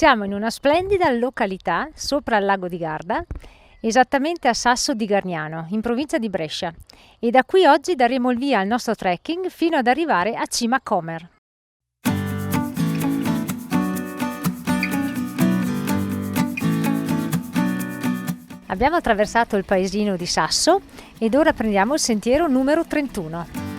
Siamo in una splendida località sopra il lago di Garda, esattamente a Sasso di Gargnano, in provincia di Brescia, e da qui oggi daremo il via al nostro trekking fino ad arrivare a Cima Comer. Abbiamo attraversato il paesino di Sasso ed ora prendiamo il sentiero numero 31.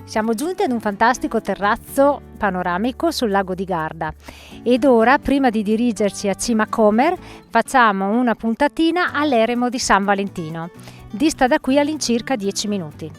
Siamo giunti ad un fantastico terrazzo panoramico sul lago di Garda ed ora, prima di dirigerci a Cima Comer, facciamo una puntatina all'eremo di San Valentino. Dista da qui all'incirca 10 minuti.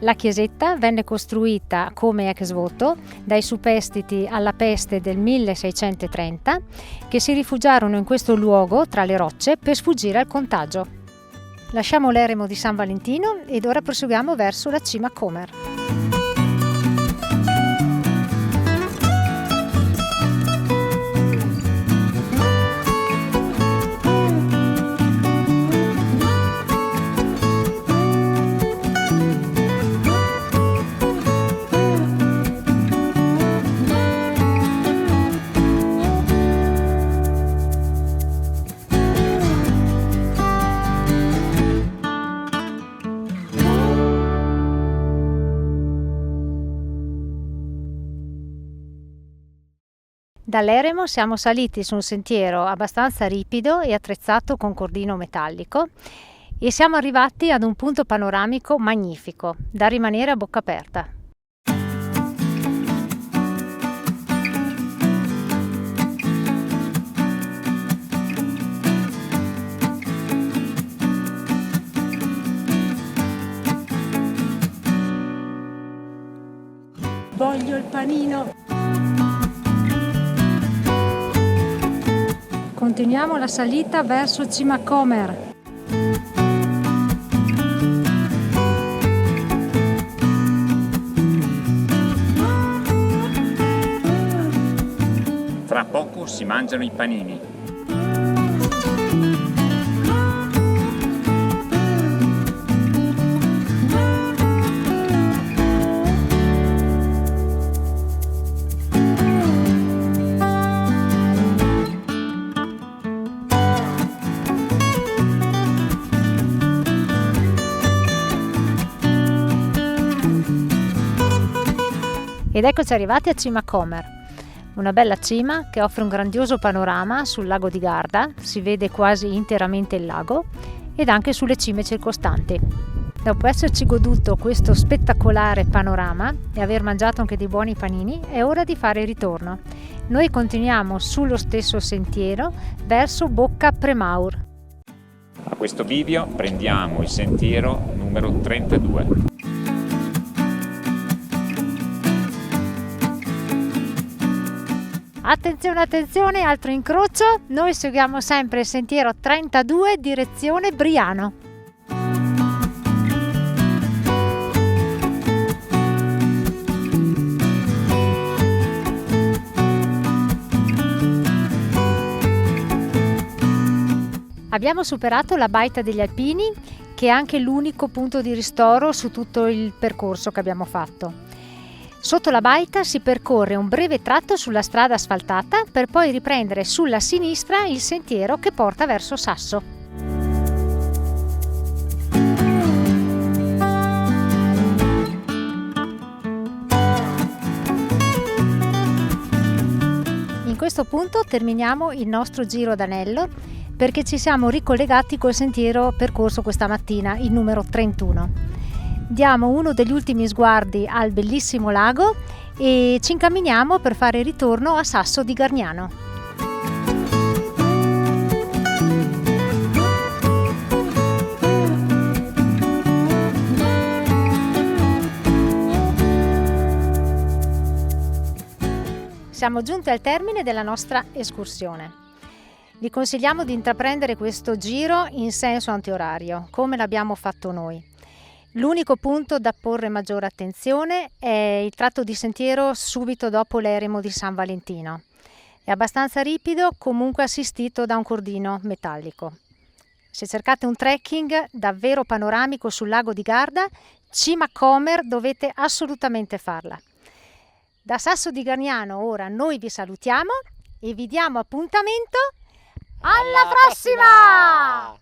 La chiesetta venne costruita come ex voto dai superstiti alla peste del 1630 che si rifugiarono in questo luogo tra le rocce per sfuggire al contagio. Lasciamo l'eremo di San Valentino ed ora proseguiamo verso la Cima Comer. Dall'eremo siamo saliti su un sentiero abbastanza ripido e attrezzato con cordino metallico e siamo arrivati ad un punto panoramico magnifico, da rimanere a bocca aperta. Voglio il panino! Continuiamo la salita verso Cima Comer. Fra poco si mangiano i panini. Ed eccoci arrivati a Cima Comer, una bella cima che offre un grandioso panorama sul lago di Garda, si vede quasi interamente il lago, ed anche sulle cime circostanti. Dopo esserci goduto questo spettacolare panorama e aver mangiato anche dei buoni panini, è ora di fare il ritorno. Noi continuiamo sullo stesso sentiero verso Bocca Premaur. A questo bivio prendiamo il sentiero numero numero 32. Attenzione, attenzione, altro incrocio. Noi seguiamo sempre il sentiero 32 direzione Briano. Abbiamo superato la Baita degli Alpini, che è anche l'unico punto di ristoro su tutto il percorso che abbiamo fatto. Sotto la baita si percorre un breve tratto sulla strada asfaltata per poi riprendere sulla sinistra il sentiero che porta verso Sasso. In questo punto terminiamo il nostro giro d'anello perché ci siamo ricollegati col sentiero percorso questa mattina, il numero 31. Diamo uno degli ultimi sguardi al bellissimo lago e ci incamminiamo per fare ritorno a Sasso di Gargnano. Siamo giunti al termine della nostra escursione. Vi consigliamo di intraprendere questo giro in senso antiorario, come l'abbiamo fatto noi. L'unico punto da porre maggiore attenzione è il tratto di sentiero subito dopo l'eremo di San Valentino. È abbastanza ripido, comunque assistito da un cordino metallico. Se cercate un trekking davvero panoramico sul lago di Garda, Cima Comer dovete assolutamente farla. Da Sasso di Gargnano ora noi vi salutiamo e vi diamo appuntamento alla prossima!